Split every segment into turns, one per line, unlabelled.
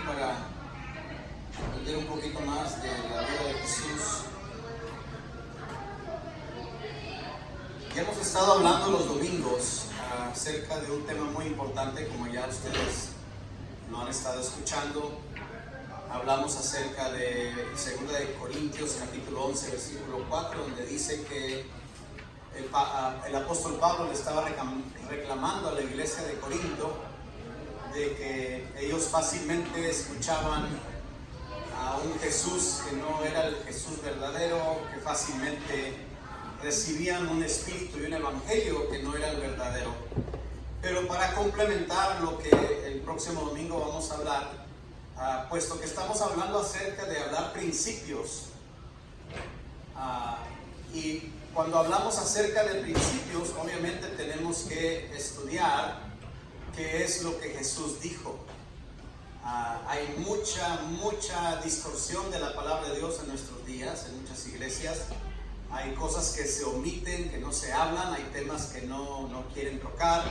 para aprender un poquito más de la vida de Jesús. Ya hemos estado hablando los domingos acerca de un tema muy importante, como ya ustedes lo han estado escuchando. Hablamos acerca de 2 de Corintios capítulo 11 versículo 4, donde dice que el apóstol Pablo le estaba reclamando a la iglesia de Corinto de que ellos fácilmente escuchaban a un Jesús que no era el Jesús verdadero, que fácilmente recibían un espíritu y un evangelio que no era el verdadero. Pero para complementar lo que el próximo domingo vamos a hablar, puesto que estamos hablando acerca de hablar principios, y cuando hablamos acerca de principios, obviamente tenemos que estudiar qué es lo que Jesús dijo. Hay mucha distorsión de la palabra de Dios en nuestros días, en muchas iglesias. Hay cosas que se omiten, que no se hablan, hay temas que no quieren tocar.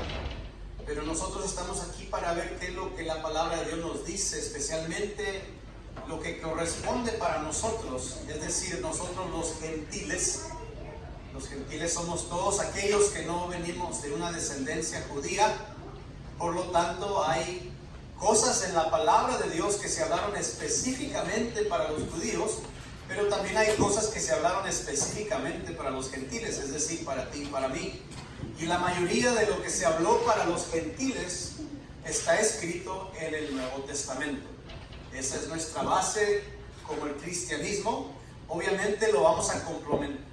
Pero nosotros estamos aquí para ver qué es lo que la palabra de Dios nos dice, especialmente lo que corresponde para nosotros, es decir, nosotros los gentiles. Los gentiles somos todos aquellos que no venimos de una descendencia judía. Por lo tanto, hay cosas en la palabra de Dios que se hablaron específicamente para los judíos, pero también hay cosas que se hablaron específicamente para los gentiles, es decir, para ti y para mí. Y la mayoría de lo que se habló para los gentiles está escrito en el Nuevo Testamento. Esa es nuestra base como el cristianismo. Obviamente lo vamos a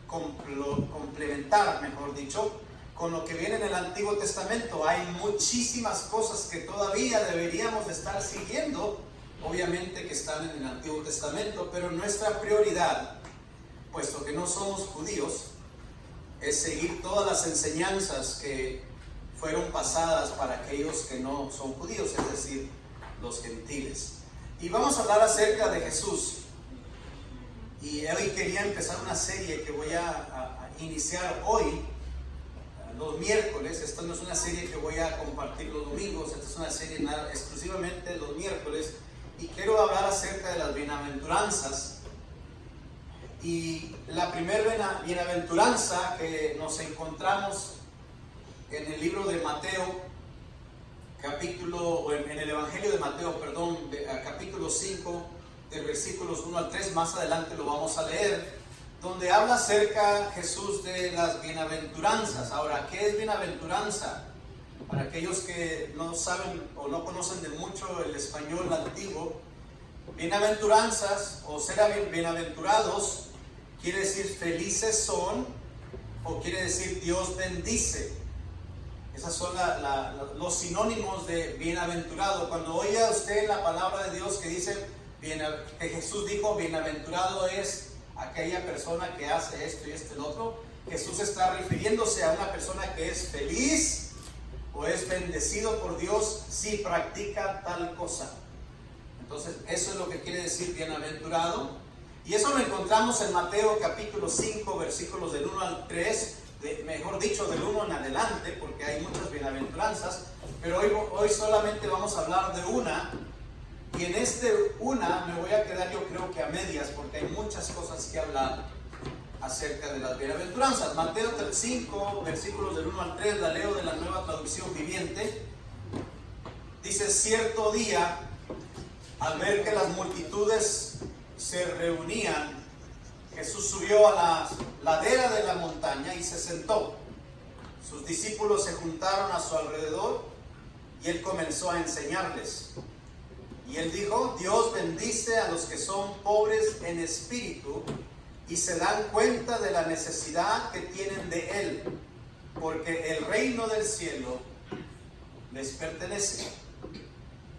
complementar, mejor dicho, con lo que viene en el Antiguo Testamento. Hay muchísimas cosas que todavía deberíamos estar siguiendo, obviamente que están en el Antiguo Testamento, pero nuestra prioridad, puesto que no somos judíos, es seguir todas las enseñanzas que fueron pasadas para aquellos que no son judíos, es decir, los gentiles. Y vamos a hablar acerca de Jesús. Y hoy quería empezar una serie que voy a iniciar hoy, los miércoles. Esta no es una serie que voy a compartir los domingos, esta es una serie exclusivamente los miércoles. Y quiero hablar acerca de las bienaventuranzas. Y la primera bienaventuranza que nos encontramos en el libro de Mateo, en el Evangelio de Mateo, capítulo 5, de versículos 1 al 3, más adelante lo vamos a leer, donde habla acerca Jesús de las bienaventuranzas. Ahora, ¿qué es bienaventuranza? Para aquellos que no saben o no conocen de mucho el español antiguo, bienaventuranzas o ser bienaventurados quiere decir felices son, o quiere decir Dios bendice. Esos son los sinónimos de bienaventurado. Cuando oiga usted la palabra de Dios que dice que Jesús dijo bienaventurado es aquella persona que hace esto y esto y lo otro, Jesús está refiriéndose a una persona que es feliz o es bendecido por Dios si practica tal cosa. Entonces eso es lo que quiere decir bienaventurado. Y eso lo encontramos en Mateo capítulo 5 versículos del 1 al 3, mejor dicho del 1 en adelante, porque hay muchas bienaventuranzas, pero hoy solamente vamos a hablar de una. Y en una me voy a quedar, yo creo que a medias, porque hay muchas cosas que hablar acerca de las bienaventuranzas. Mateo 5 versículos del 1 al 3, la leo de la Nueva Traducción Viviente. Dice: cierto día, al ver que las multitudes se reunían, Jesús subió a la ladera de la montaña y se sentó. Sus discípulos se juntaron a su alrededor y él comenzó a enseñarles. Y él dijo: Dios bendice a los que son pobres en espíritu y se dan cuenta de la necesidad que tienen de él, porque el reino del cielo les pertenece.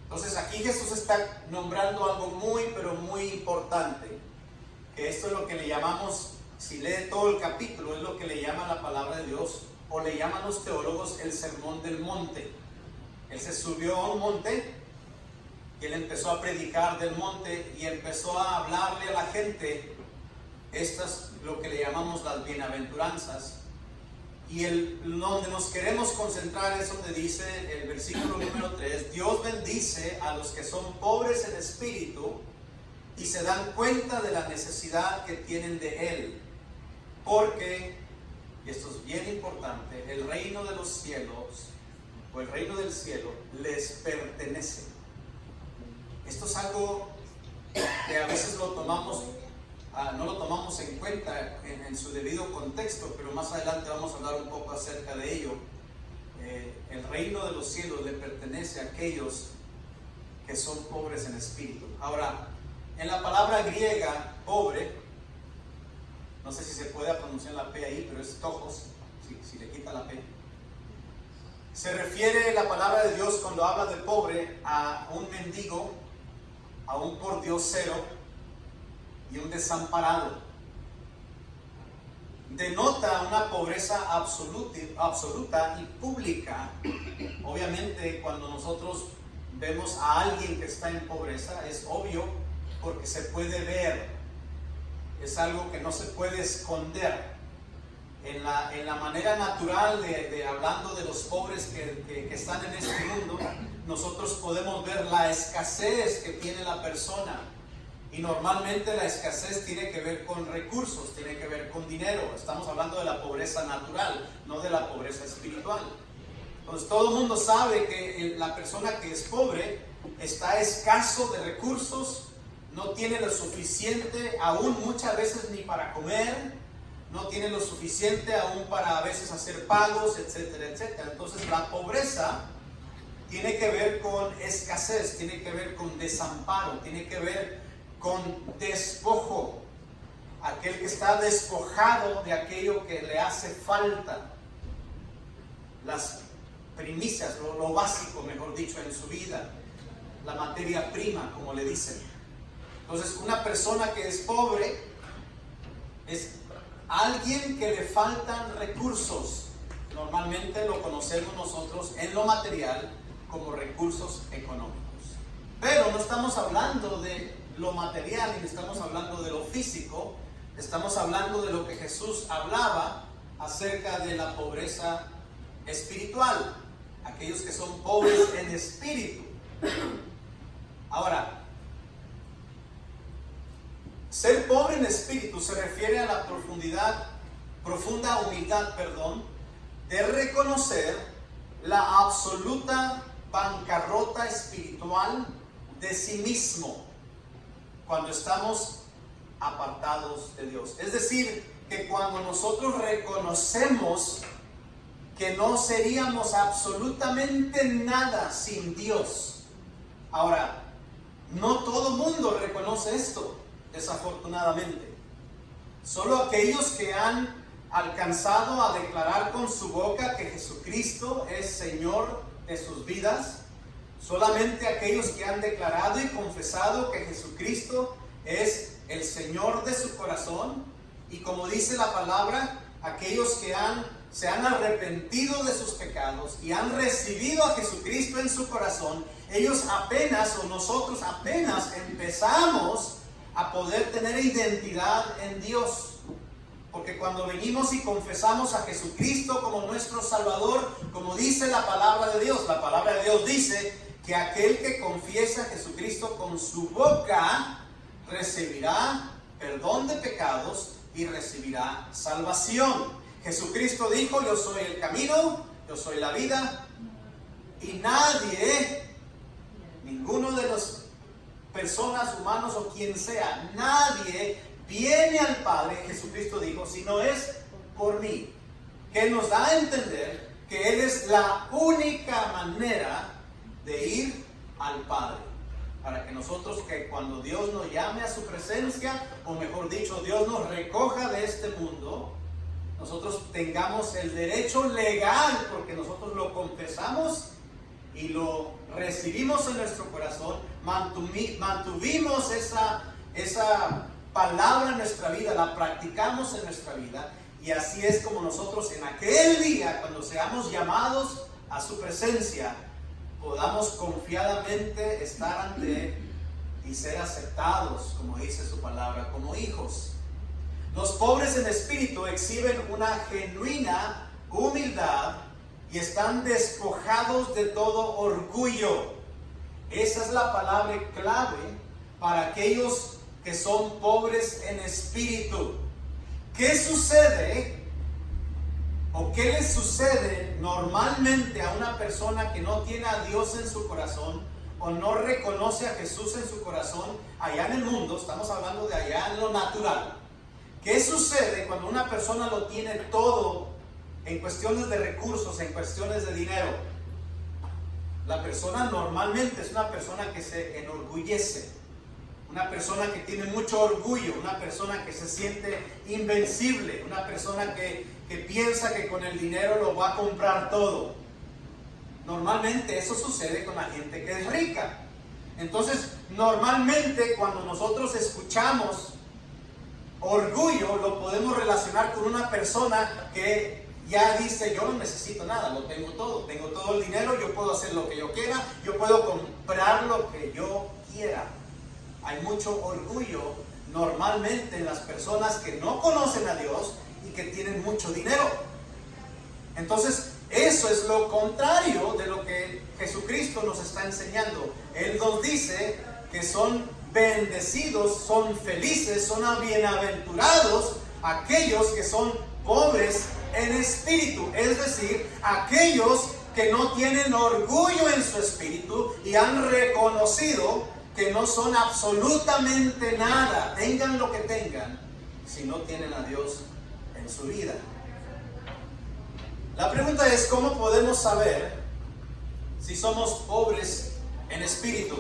Entonces aquí Jesús está nombrando algo muy, pero muy importante, que esto es lo que le llamamos, si lee todo el capítulo, es lo que le llama la palabra de Dios, o le llaman los teólogos el sermón del monte. Él se subió a un monte y él empezó a predicar del monte y empezó a hablarle a la gente. Estas lo que le llamamos las bienaventuranzas. Y donde nos queremos concentrar es donde dice el versículo número 3, Dios bendice a los que son pobres en espíritu y se dan cuenta de la necesidad que tienen de Él. Porque, y esto es bien importante, el reino de los cielos, o el reino del cielo, les pertenece. Esto es algo que a veces no lo tomamos en cuenta en su debido contexto, pero más adelante vamos a hablar un poco acerca de ello. El reino de los cielos le pertenece a aquellos que son pobres en espíritu. Ahora, en la palabra griega, pobre, no sé si se puede pronunciar la P ahí, pero es tojos, si le quita la P. Se refiere la palabra de Dios cuando habla de pobre a un mendigo, a un pordiosero y un desamparado. Denota una pobreza absoluta y pública. Obviamente, cuando nosotros vemos a alguien que está en pobreza, es obvio porque se puede ver, es algo que no se puede esconder. En la manera natural de hablando de los pobres que están en este mundo, nosotros podemos ver la escasez que tiene la persona. Y normalmente la escasez tiene que ver con recursos, tiene que ver con dinero. Estamos hablando de la pobreza natural, no de la pobreza espiritual. Entonces todo el mundo sabe que la persona que es pobre está escaso de recursos, no tiene lo suficiente, aún muchas veces ni para comer, no tiene lo suficiente aún para a veces hacer pagos, etcétera, etcétera. Entonces la pobreza tiene que ver con escasez, tiene que ver con desamparo, tiene que ver con despojo. Aquel que está despojado de aquello que le hace falta, las primicias, lo básico, mejor dicho, en su vida, la materia prima, como le dicen. Entonces, una persona que es pobre es alguien que le faltan recursos. Normalmente lo conocemos nosotros en lo material como recursos económicos. Pero no estamos hablando de lo material ni estamos hablando de lo físico. Estamos hablando de lo que Jesús hablaba acerca de la pobreza espiritual. Aquellos que son pobres en espíritu. Ahora, ser pobre en espíritu se refiere a la profunda humildad, de reconocer la absoluta bancarrota espiritual de sí mismo cuando estamos apartados de Dios. Es decir, que cuando nosotros reconocemos que no seríamos absolutamente nada sin Dios. Ahora, no todo mundo reconoce esto. Desafortunadamente, solo aquellos que han alcanzado a declarar con su boca que Jesucristo es Señor de sus vidas, solamente aquellos que han declarado y confesado que Jesucristo es el Señor de su corazón, y como dice la palabra, aquellos que se han arrepentido de sus pecados y han recibido a Jesucristo en su corazón, ellos nosotros apenas empezamos a poder tener identidad en Dios. Porque cuando venimos y confesamos a Jesucristo como nuestro Salvador, como dice la palabra de Dios dice que aquel que confiesa a Jesucristo con su boca recibirá perdón de pecados y recibirá salvación. Jesucristo dijo: yo soy el camino, yo soy la vida, y ninguno de los personas, humanos o quien sea, nadie viene al Padre, Jesucristo dijo, si no es por mí. Que nos da a entender que Él es la única manera de ir al Padre. Para que nosotros, que cuando Dios nos llame a su presencia, o mejor dicho, Dios nos recoja de este mundo, nosotros tengamos el derecho legal, porque nosotros lo confesamos y lo recibimos en nuestro corazón, mantuvimos esa palabra en nuestra vida, la practicamos en nuestra vida, y así es como nosotros en aquel día, cuando seamos llamados a su presencia, podamos confiadamente estar ante Él y ser aceptados, como dice su palabra, como hijos. Los pobres en espíritu exhiben una genuina humildad y están despojados de todo orgullo. Esa es la palabra clave para aquellos que son pobres en espíritu. ¿Qué sucede o qué le sucede normalmente a una persona que no tiene a Dios en su corazón o no reconoce a Jesús en su corazón allá en el mundo? Estamos hablando de allá en lo natural. ¿Qué sucede cuando una persona lo tiene todo en cuestiones de recursos, en cuestiones de dinero? La persona normalmente es una persona que se enorgullece, una persona que tiene mucho orgullo, una persona que se siente invencible, una persona que piensa que con el dinero lo va a comprar todo. Normalmente eso sucede con la gente que es rica. Entonces, normalmente cuando nosotros escuchamos orgullo, lo podemos relacionar con una persona que ya dice: yo no necesito nada, lo tengo todo el dinero, yo puedo hacer lo que yo quiera, yo puedo comprar lo que yo quiera. Hay mucho orgullo normalmente en las personas que no conocen a Dios y que tienen mucho dinero. Entonces, eso es lo contrario de lo que Jesucristo nos está enseñando. Él nos dice que son bendecidos, son felices, son bienaventurados aquellos que son pobres en espíritu, es decir, aquellos que no tienen orgullo en su espíritu y han reconocido que no son absolutamente nada, tengan lo que tengan, si no tienen a Dios en su vida. La pregunta es: ¿cómo podemos saber si somos pobres en espíritu?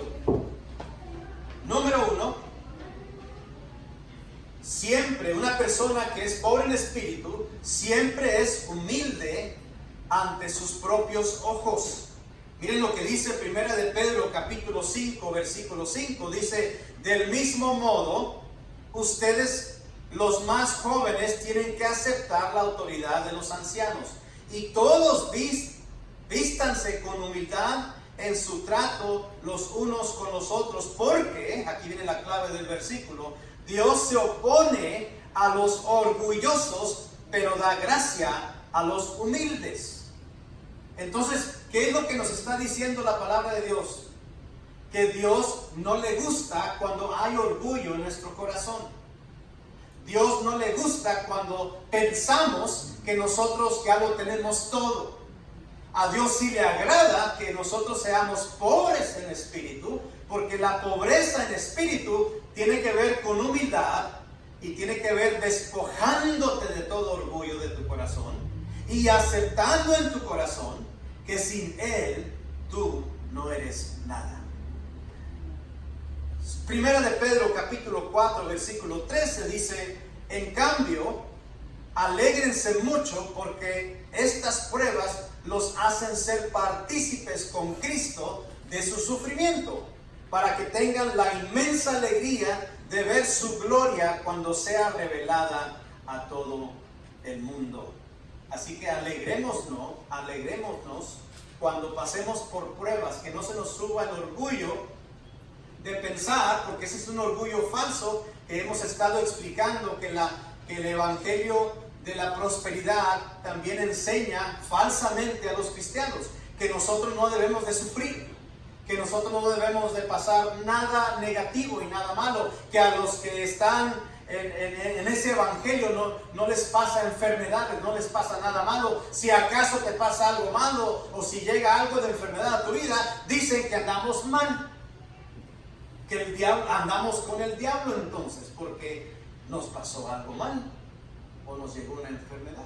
Número uno, siempre una persona que es pobre en espíritu siempre es humilde ante sus propios ojos. Miren lo que dice Primera de Pedro capítulo 5 versículo 5. Dice: del mismo modo, ustedes los más jóvenes tienen que aceptar la autoridad de los ancianos, y todos vístanse con humildad en su trato los unos con los otros, porque, aquí viene la clave del versículo, Dios se opone a los orgullosos, pero da gracia a los humildes. Entonces, ¿qué es lo que nos está diciendo la palabra de Dios? Que Dios no le gusta cuando hay orgullo en nuestro corazón. Dios no le gusta cuando pensamos que nosotros ya lo tenemos todo. A Dios sí le agrada que nosotros seamos pobres en espíritu, porque la pobreza en espíritu tiene que ver con humildad y tiene que ver despojándote de todo orgullo de tu corazón y aceptando en tu corazón que sin Él tú no eres nada. Primera de Pedro capítulo 4 versículo 13 dice: en cambio, alégrense mucho porque estas pruebas los hacen ser partícipes con Cristo de su sufrimiento, para que tengan la inmensa alegría de ver su gloria cuando sea revelada a todo el mundo. Así que alegrémonos cuando pasemos por pruebas, que no se nos suba el orgullo de pensar, porque ese es un orgullo falso que hemos estado explicando, que el evangelio de la prosperidad también enseña falsamente a los cristianos que nosotros no debemos de sufrir, que nosotros no debemos de pasar nada negativo y nada malo, que a los que están en ese evangelio no les pasa enfermedades, no les pasa nada malo. Si acaso te pasa algo malo o si llega algo de enfermedad a tu vida, dicen que andamos mal, que el diablo, andamos con el diablo entonces, porque nos pasó algo mal o nos llegó una enfermedad.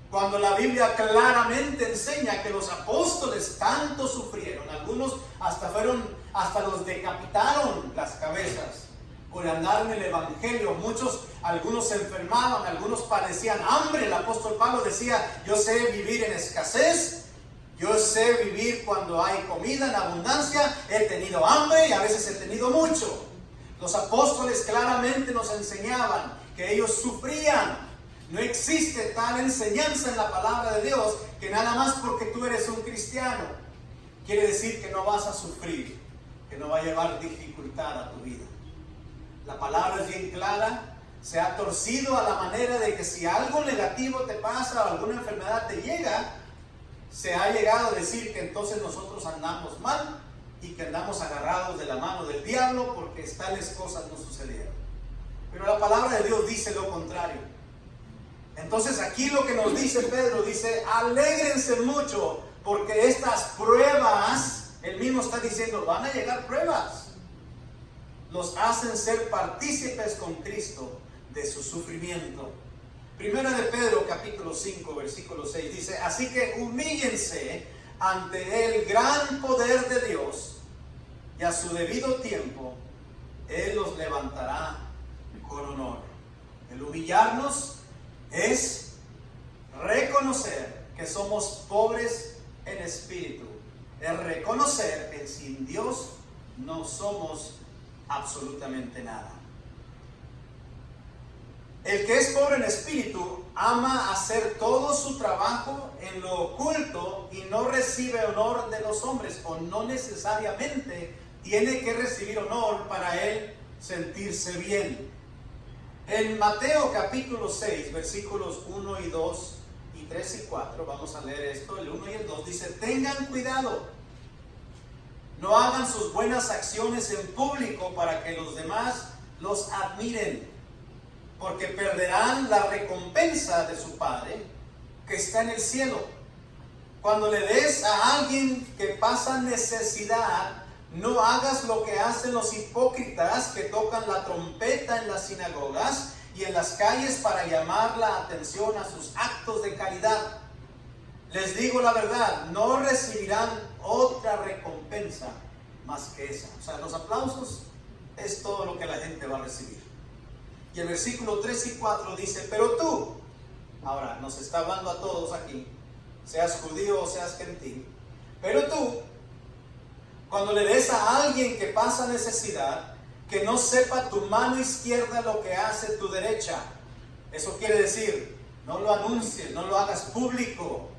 Cuando la Biblia claramente enseña que los apóstoles tanto sufrieron, algunos hasta los decapitaron las cabezas por andar en el evangelio, algunos se enfermaban, algunos padecían hambre. El apóstol Pablo decía: yo sé vivir en escasez, yo sé vivir cuando hay comida en abundancia, he tenido hambre y a veces he tenido mucho. Los apóstoles claramente nos enseñaban que ellos sufrían. No existe tal enseñanza en la palabra de Dios que nada más porque tú eres un cristiano quiere decir que no vas a sufrir, que no va a llevar dificultad a tu vida. La palabra es bien clara: se ha torcido a la manera de que si algo negativo te pasa o alguna enfermedad te llega, se ha llegado a decir que entonces nosotros andamos mal y que andamos agarrados de la mano del diablo porque tales cosas no sucedieron. Pero la palabra de Dios dice lo contrario. Entonces aquí lo que nos dice Pedro, dice, alégrense mucho porque estas pruebas, él mismo está diciendo, van a llegar pruebas, los hacen ser partícipes con Cristo de su sufrimiento. Primera de Pedro capítulo 5 versículo 6 dice, así que humíllense ante el gran poder de Dios y a su debido tiempo Él los levantará con honor. El humillarnos es reconocer que somos pobres en espíritu, es reconocer que sin Dios no somos absolutamente nada. El que es pobre en espíritu ama hacer todo su trabajo en lo oculto y no recibe honor de los hombres, o no necesariamente tiene que recibir honor para él sentirse bien. En Mateo capítulo 6, versículos 1 y 2 y 3 y 4, vamos a leer esto, el 1 y el 2, dice, tengan cuidado, no hagan sus buenas acciones en público para que los demás los admiren, porque perderán la recompensa de su Padre que está en el cielo. Cuando le des a alguien que pasa necesidad, no hagas lo que hacen los hipócritas que tocan la trompeta en las sinagogas y en las calles para llamar la atención a sus actos de caridad. Les digo la verdad, no recibirán otra recompensa más que esa. O sea, los aplausos es todo lo que la gente va a recibir. Y el versículo 3 y 4 dice, pero tú, ahora nos está hablando a todos aquí, seas judío o seas gentil, pero tú, cuando le des a alguien que pasa necesidad, que no sepa tu mano izquierda lo que hace tu derecha. Eso quiere decir, no lo anuncies, no lo hagas público.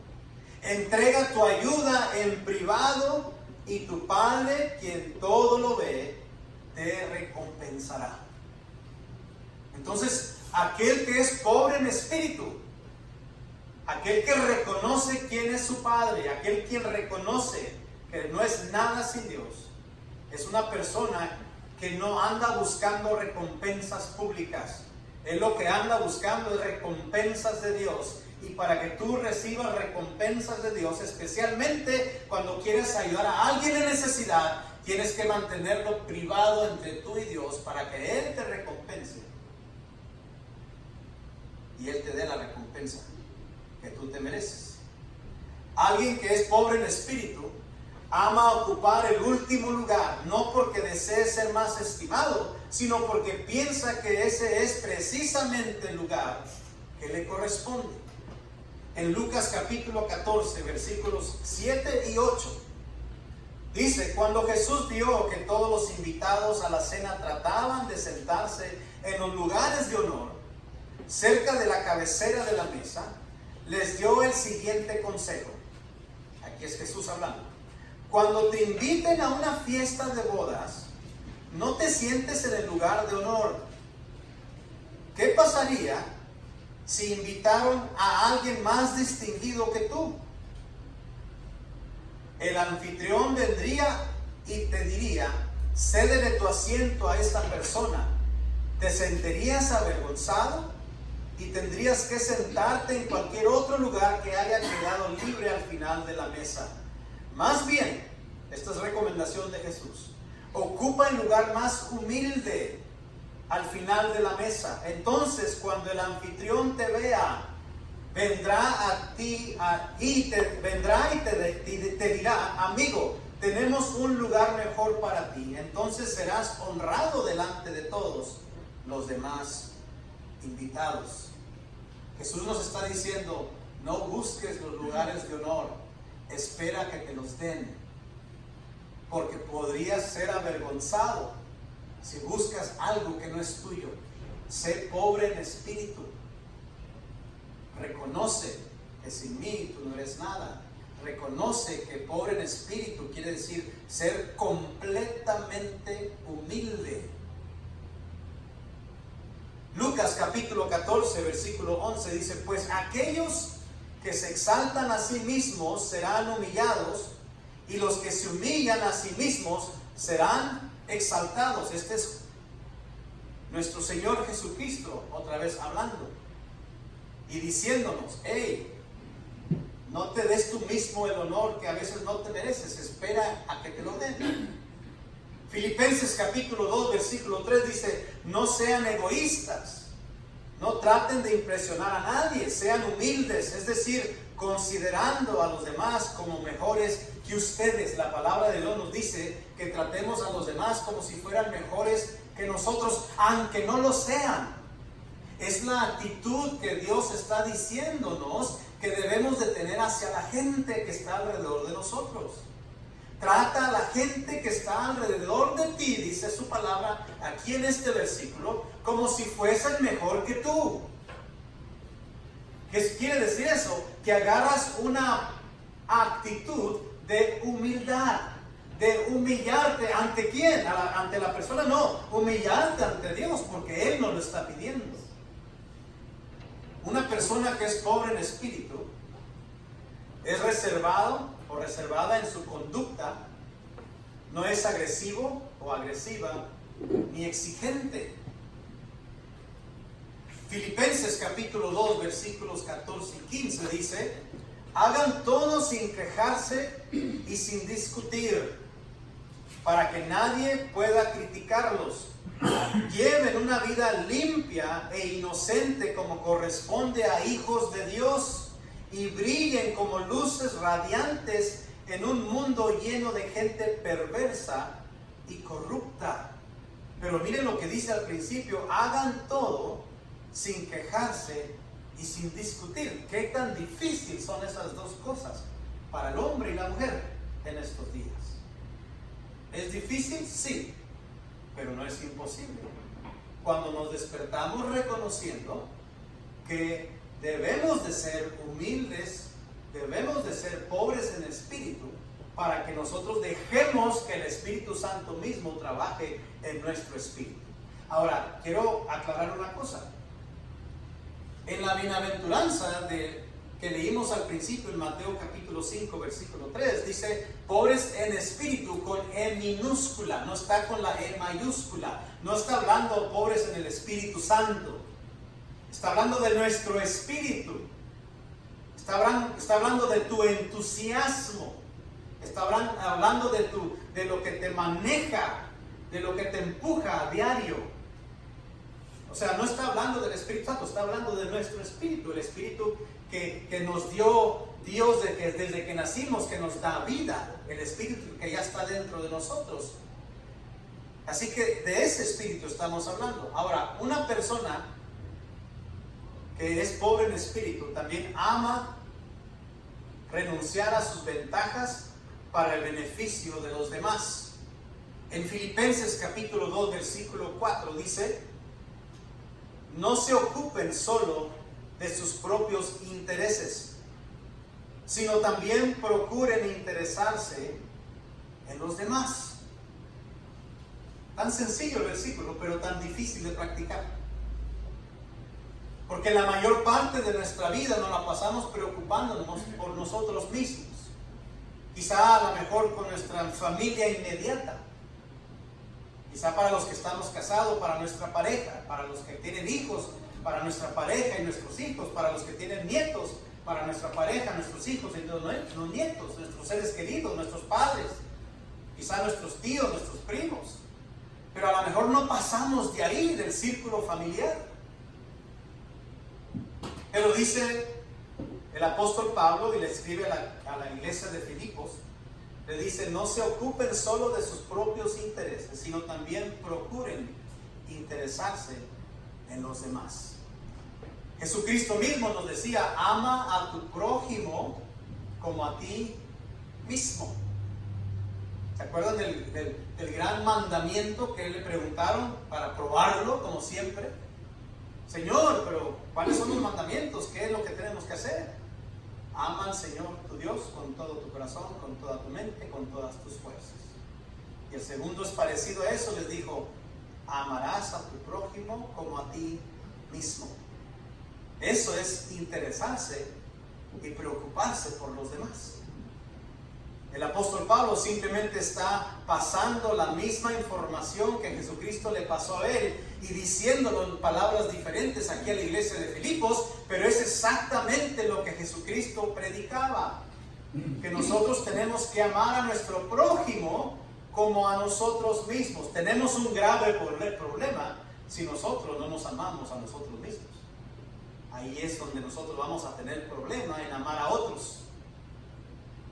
Entrega tu ayuda en privado y tu Padre, quien todo lo ve, te recompensará. Entonces, aquel que es pobre en espíritu, aquel que reconoce quién es su Padre, aquel quien reconoce que no es nada sin Dios, es una persona que no anda buscando recompensas públicas. Él lo que anda buscando es recompensas de Dios. Y para que tú recibas recompensas de Dios, especialmente cuando quieres ayudar a alguien en necesidad, tienes que mantenerlo privado entre tú y Dios para que Él te recompense. Y Él te dé la recompensa que tú te mereces. Alguien que es pobre en espíritu ama ocupar el último lugar, no porque desee ser más estimado, sino porque piensa que ese es precisamente el lugar que le corresponde. En Lucas capítulo 14, versículos 7 y 8, dice, cuando Jesús vio que todos los invitados a la cena trataban de sentarse en los lugares de honor, cerca de la cabecera de la mesa, les dio el siguiente consejo. Aquí es Jesús hablando. Cuando te inviten a una fiesta de bodas, no te sientes en el lugar de honor. ¿Qué pasaría si invitaron a alguien más distinguido que tú? El anfitrión vendría y te diría, cédele tu asiento a esta persona. ¿Te sentirías avergonzado? Y tendrías que sentarte en cualquier otro lugar que haya quedado libre al final de la mesa. Más bien, esta es recomendación de Jesús, ocupa el lugar más humilde al final de la mesa. Entonces, cuando el anfitrión te vea, vendrá a ti y te dirá, amigo, tenemos un lugar mejor para ti. Entonces serás honrado delante de todos los demás invitados. Jesús nos está diciendo, no busques los lugares de honor, espera que te los den, porque podrías ser avergonzado si buscas algo que no es tuyo. Sé pobre en espíritu, reconoce que sin mí tú no eres nada. Reconoce que pobre en espíritu quiere decir ser completamente humilde. Lucas 14, versículo 11 dice, pues aquellos que se exaltan a sí mismos serán humillados, y los que se humillan a sí mismos serán exaltados. Este es nuestro Señor Jesucristo otra vez hablando y diciéndonos, hey, no te des tú mismo el honor que a veces no te mereces, espera a que te lo den. Filipenses capítulo 2 versículo 3 dice, no sean egoístas, no traten de impresionar a nadie, sean humildes, es decir, considerando a los demás como mejores que ustedes. La palabra de Dios nos dice que tratemos a los demás como si fueran mejores que nosotros, aunque no lo sean. Es la actitud que Dios está diciéndonos que debemos de tener hacia la gente que está alrededor de nosotros. Trata a la gente que está alrededor de ti, dice su palabra aquí en este versículo, como si fuesen mejor que tú. ¿Qué quiere decir eso? Que agarras una actitud de humildad, de humillarte. ¿Ante quién? Ante la persona, no, humillarte ante Dios, porque Él nos lo está pidiendo. Una persona que es pobre en espíritu es reservado o reservada en su conducta, no es agresivo o agresiva, ni exigente. Filipenses capítulo 2 versículos 14 y 15 dice, hagan todo sin quejarse y sin discutir, para que nadie pueda criticarlos. Lleven una vida limpia e inocente como corresponde a hijos de Dios, y brillen como luces radiantes en un mundo lleno de gente perversa y corrupta. Pero miren lo que dice al principio, hagan todo sin quejarse y sin discutir. ¿Qué tan difícil son esas dos cosas para el hombre y la mujer en estos días? ¿Es difícil? Sí, pero no es imposible. Cuando nos despertamos reconociendo que debemos de ser humildes, debemos de ser pobres en espíritu, para que nosotros dejemos que el Espíritu Santo mismo trabaje en nuestro espíritu. Ahora, quiero aclarar una cosa. En la bienaventuranza que leímos al principio en Mateo capítulo 5 versículo 3, dice pobres en espíritu con E minúscula, no está con la E mayúscula, no está hablando pobres en el Espíritu Santo, está hablando de nuestro espíritu, está hablando de tu entusiasmo, está hablando de lo que te maneja, de lo que te empuja a diario. O sea, no está hablando del Espíritu Santo, está hablando de nuestro espíritu, el espíritu que nos dio Dios desde que nacimos, que nos da vida, el espíritu que ya está dentro de nosotros. Así que de ese espíritu estamos hablando. Ahora, una persona que es pobre en espíritu también ama renunciar a sus ventajas para el beneficio de los demás. En Filipenses capítulo 2 versículo 4 dice, no se ocupen solo de sus propios intereses, sino también procuren interesarse en los demás. Tan sencillo el versículo, pero tan difícil de practicar. Porque la mayor parte de nuestra vida nos la pasamos preocupándonos por nosotros mismos. Quizá a lo mejor con nuestra familia inmediata. Quizá para los que estamos casados, para nuestra pareja, para los que tienen hijos, para nuestra pareja y nuestros hijos, para los que tienen nietos, para nuestra pareja, nuestros hijos y los nietos, nuestros seres queridos, nuestros padres, quizá nuestros tíos, nuestros primos. Pero a lo mejor no pasamos de ahí, del círculo familiar. Pero dice el apóstol Pablo, y le escribe a la iglesia de Filipos, le dice, no se ocupen solo de sus propios intereses, sino también procuren interesarse en los demás. Jesucristo mismo nos decía, ama a tu prójimo como a ti mismo. ¿Se acuerdan del gran mandamiento que le preguntaron para probarlo, como siempre? Señor, pero ¿cuáles son los mandamientos? ¿Qué es lo que tenemos que hacer? Ama al Señor tu Dios con todo tu corazón, con toda tu mente, con todas tus fuerzas. Y el segundo es parecido a eso, les dijo, amarás a tu prójimo como a ti mismo. Eso es interesarse y preocuparse por los demás. El apóstol Pablo simplemente está pasando la misma información que Jesucristo le pasó a él y diciéndolo en palabras diferentes aquí a la iglesia de Filipos, pero es exactamente lo que Jesucristo predicaba, que nosotros tenemos que amar a nuestro prójimo como a nosotros mismos. Tenemos un grave problema si nosotros no nos amamos a nosotros mismos. Ahí es donde nosotros vamos a tener problema en amar a otros.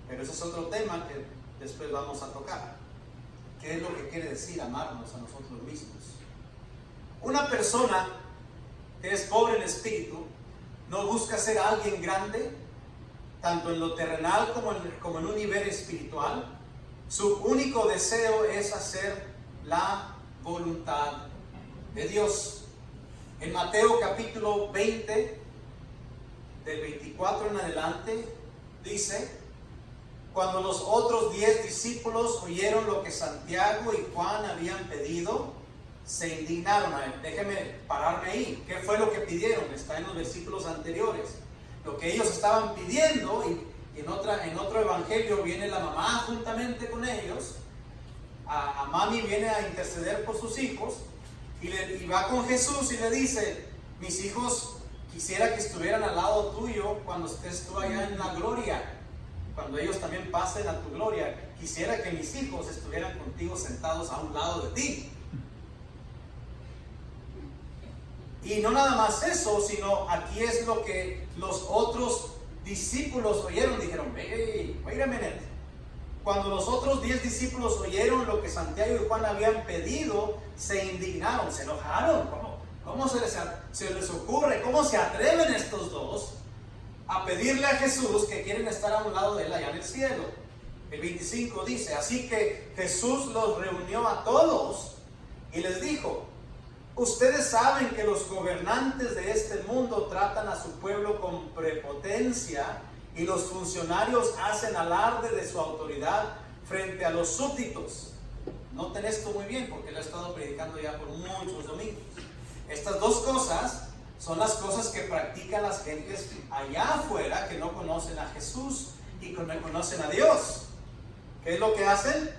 Pero ese es otro tema que después vamos a tocar. ¿Qué es lo que quiere decir amarnos a nosotros mismos? Una persona que es pobre en espíritu no busca ser alguien grande, tanto en lo terrenal como en un nivel espiritual. Su único deseo es hacer la voluntad de Dios. En Mateo capítulo 20, del 24 en adelante, dice: cuando los otros 10 discípulos oyeron lo que Santiago y Juan habían pedido, se indignaron. Déjenme pararme ahí. ¿Qué fue lo que pidieron? Está en los versículos anteriores. Lo que ellos estaban pidiendo, y en otro evangelio viene la mamá juntamente con ellos. A mami viene a interceder por sus hijos y va con Jesús y le dice: mis hijos quisiera que estuvieran al lado tuyo cuando estés tú allá en la gloria. Cuando ellos también pasen a tu gloria, quisiera que mis hijos estuvieran contigo sentados a un lado de ti. Y no nada más eso, sino aquí es lo que los otros discípulos oyeron. Dijeron: hey, wait a minute. Cuando los otros 10 discípulos oyeron lo que Santiago y Juan habían pedido, se indignaron, se enojaron. ¿Cómo se les ocurre? ¿Cómo se atreven estos dos a pedirle a Jesús que quieren estar a un lado de él allá en el cielo? El 25 dice: así que Jesús los reunió a todos y les dijo: ustedes saben que los gobernantes de este mundo tratan a su pueblo con prepotencia y los funcionarios hacen alarde de su autoridad frente a los súbditos. Noten esto muy bien, porque lo he estado predicando ya por muchos domingos. Estas dos cosas son las cosas que practican las gentes allá afuera que no conocen a Jesús y que no conocen a Dios. ¿Qué es lo que hacen?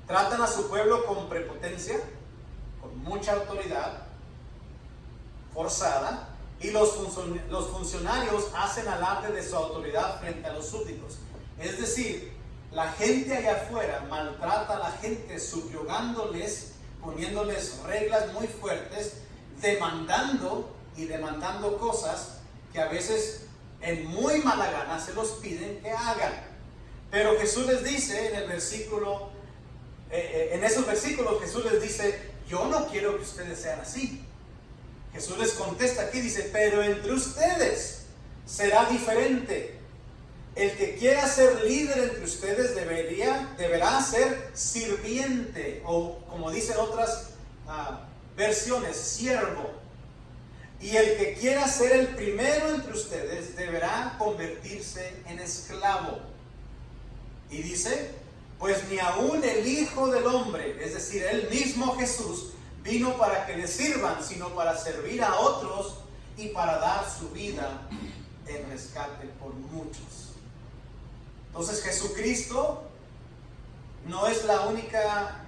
Tratan a su pueblo con prepotencia, con mucha autoridad forzada, y los funcionarios hacen alarde de su autoridad frente a los súbditos. Es decir, la gente allá afuera maltrata a la gente subyugándoles, poniéndoles reglas muy fuertes, demandando cosas que a veces en muy mala gana se los piden que hagan. Pero Jesús les dice en esos versículos Jesús les dice: yo no quiero que ustedes sean así. Jesús les contesta aquí, dice: pero entre ustedes será diferente. El que quiera ser líder entre ustedes deberá ser sirviente, o como dicen otras versiones, siervo. Y el que quiera ser el primero entre ustedes deberá convertirse en esclavo. Y dice: pues ni aún el Hijo del Hombre, es decir, él mismo Jesús, vino para que le sirvan, sino para servir a otros y para dar su vida en rescate por muchos. Entonces Jesucristo no es la única,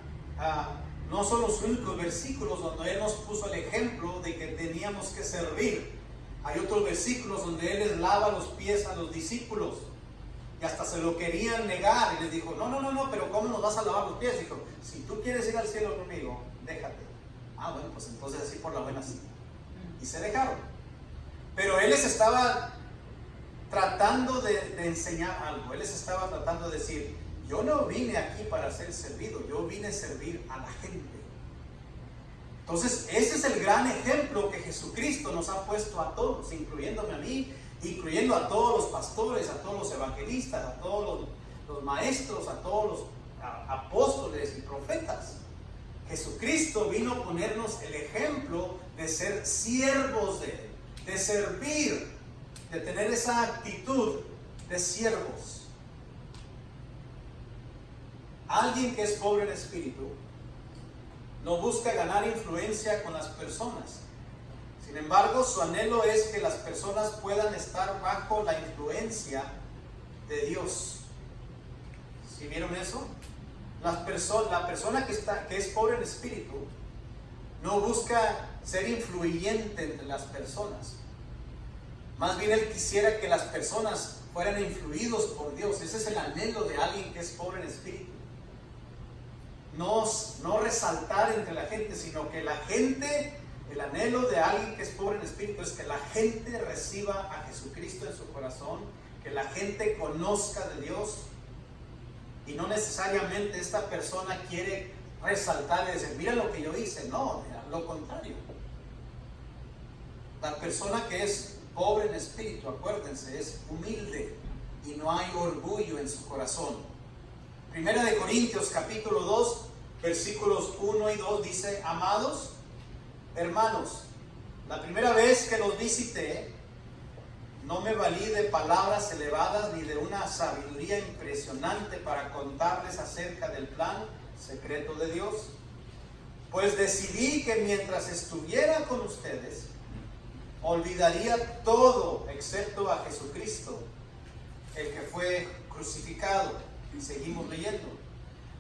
no son los únicos versículos donde Él nos puso el ejemplo de que teníamos que servir. Hay otros versículos donde Él les lava los pies a los discípulos y hasta se lo querían negar y les dijo: no, pero ¿cómo nos vas a lavar los pies? Dijo: si tú quieres ir al cielo conmigo, déjate. Bueno, pues entonces así por la buena sí. Y se dejaron. Pero Él les estaba tratando de enseñar algo. Él les estaba tratando de decir: yo no vine aquí para ser servido, yo vine a servir a la gente. Entonces ese es el gran ejemplo que Jesucristo nos ha puesto a todos, incluyéndome a mí, incluyendo a todos los pastores, a todos los evangelistas, a todos los maestros, a todos los apóstoles y profetas. Jesucristo vino a ponernos el ejemplo de ser siervos de Él, de servir, de tener esa actitud de siervos. Alguien que es pobre en espíritu no busca ganar influencia con las personas, Sin embargo, su anhelo es que las personas puedan estar bajo la influencia de Dios. ¿Sí vieron eso? La persona que es pobre en espíritu no busca ser influyente entre las personas. Más bien él quisiera que las personas fueran influidos por Dios. Ese es el anhelo de alguien que es pobre en espíritu. No resaltar entre la gente, sino que la gente, el anhelo de alguien que es pobre en espíritu es que la gente reciba a Jesucristo en su corazón, que la gente conozca de Dios. Y no necesariamente esta persona quiere resaltar y decir, mira lo que yo hice. No, lo contrario. La persona que es pobre en espíritu, acuérdense, es humilde y no hay orgullo en su corazón. Primera de Corintios capítulo 2, versículos 1 y 2 dice: amados hermanos, la primera vez que los visité, no me valí de palabras elevadas ni de una sabiduría impresionante para contarles acerca del plan secreto de Dios, pues decidí que mientras estuviera con ustedes, olvidaría todo excepto a Jesucristo, el que fue crucificado. Y seguimos leyendo.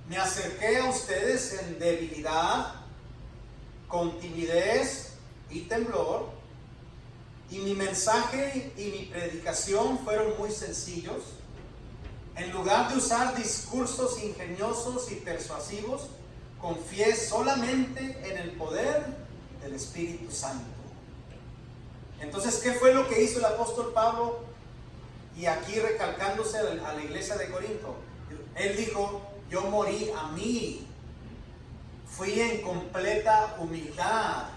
Me acerqué a ustedes en debilidad, con timidez y temblor, y mi mensaje y mi predicación fueron muy sencillos. En lugar de usar discursos ingeniosos y persuasivos, confié solamente en el poder del Espíritu Santo. Entonces, ¿qué fue lo que hizo el apóstol Pablo? Y aquí recalcándose a la iglesia de Corinto, él dijo: yo morí a mí, fui en completa humildad,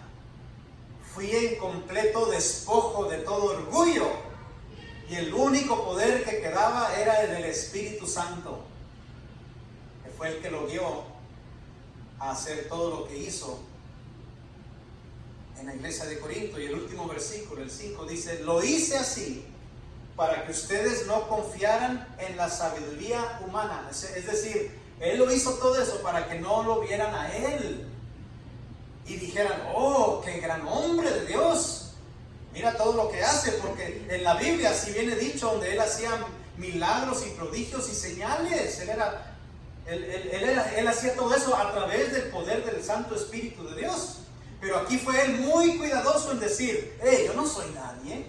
fui en completo despojo de todo orgullo, y el único poder que quedaba era el del Espíritu Santo, que fue el que lo guió a hacer todo lo que hizo en la iglesia de Corinto. Y el último versículo, el 5, dice: lo hice así para que ustedes no confiaran en la sabiduría humana. Es decir, él lo hizo todo eso para que no lo vieran a él y dijeran: oh, qué gran hombre de Dios, mira todo lo que hace. Porque en la Biblia sí viene dicho donde él hacía milagros y prodigios y señales. Él hacía todo eso a través del poder del Santo Espíritu de Dios. Pero aquí fue él muy cuidadoso en decir: yo no soy nadie,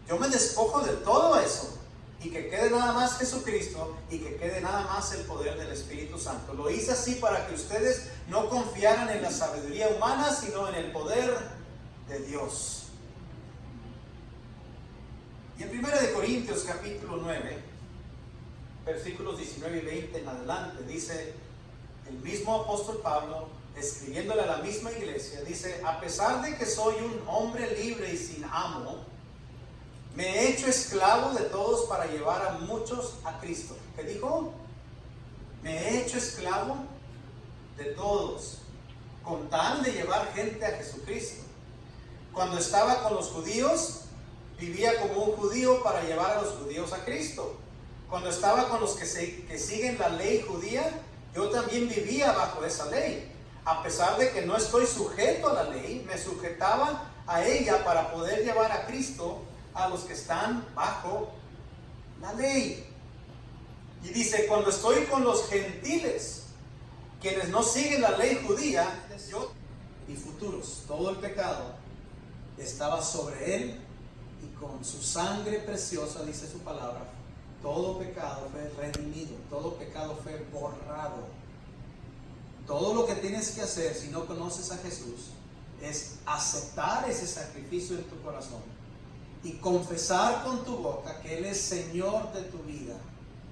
yo me despojo de todo eso, y que quede nada más Jesucristo, y que quede nada más el poder del Espíritu Santo. Lo hice así para que ustedes no confiaran en la sabiduría humana, sino en el poder de Dios. Y en 1 de Corintios capítulo 9, versículos 19 y 20 en adelante, dice el mismo apóstol Pablo, escribiéndole a la misma iglesia, dice: a pesar de que soy un hombre libre y sin amo, me he hecho esclavo de todos para llevar a muchos a Cristo. ¿Qué dijo? Me he hecho esclavo de todos, con tal de llevar gente a Jesucristo. Cuando estaba con los judíos, vivía como un judío para llevar a los judíos a Cristo. Cuando estaba con los que siguen la ley judía, yo también vivía bajo esa ley. A pesar de que no estoy sujeto a la ley, me sujetaba a ella para poder llevar a Cristo a los que están bajo la ley. Y dice: cuando estoy con los gentiles, quienes no siguen la ley judía, yo y futuros, todo el pecado estaba sobre él, y con su sangre preciosa, dice su palabra, todo pecado fue redimido, todo pecado fue borrado. Todo lo que tienes que hacer si no conoces a Jesús es aceptar ese sacrificio en tu corazón y confesar con tu boca que Él es Señor de tu vida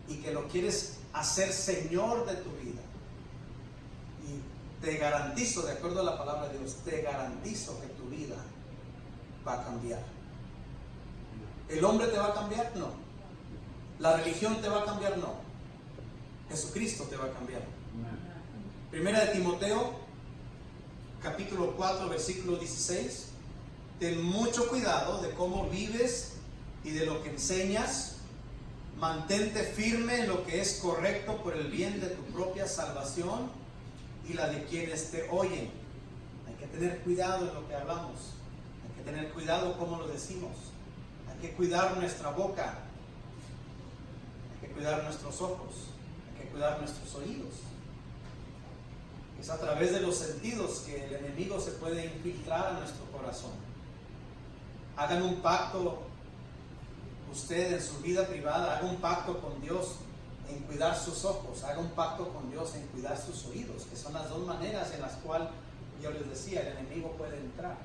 y que lo quieres hacer Señor de tu vida. Y te garantizo, de acuerdo a la palabra de Dios, te garantizo que tu vida va a cambiar. ¿El hombre te va a cambiar? No. ¿La religión te va a cambiar? No. Jesucristo te va a cambiar. Primera de Timoteo, capítulo 4, versículo 16. Ten mucho cuidado de cómo vives y de lo que enseñas. Mantente firme en lo que es correcto por el bien de tu propia salvación y la de quienes te oyen. Hay que tener cuidado en lo que hablamos. Hay que tener cuidado cómo lo decimos. Hay que cuidar nuestra boca. Hay que cuidar nuestros ojos. Hay que cuidar nuestros oídos. Es a través de los sentidos que el enemigo se puede infiltrar a nuestro corazón. Hagan un pacto, usted en su vida privada, haga un pacto con Dios en cuidar sus ojos, haga un pacto con Dios en cuidar sus oídos, que son las dos maneras en las cuales, yo les decía, el enemigo puede entrar.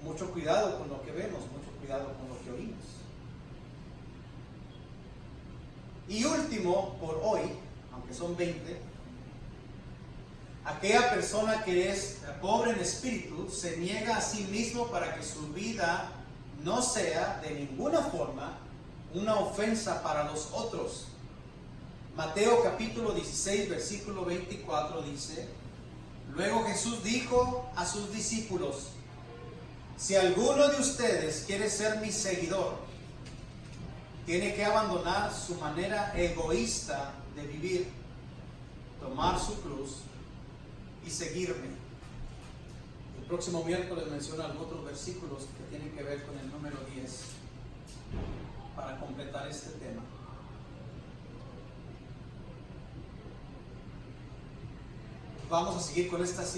Mucho cuidado con lo que vemos, mucho cuidado con lo que oímos. Y último, por hoy, aunque son 20, aquella persona que es pobre en espíritu se niega a sí mismo para que su vida no sea de ninguna forma una ofensa para los otros. Mateo capítulo 16, versículo 24 dice: luego Jesús dijo a sus discípulos: si alguno de ustedes quiere ser mi seguidor, tiene que abandonar su manera egoísta de vivir, tomar su cruz y seguirme. El próximo miércoles menciono algunos otros versículos que tienen que ver con el número 10 para completar este tema. Vamos a seguir con esta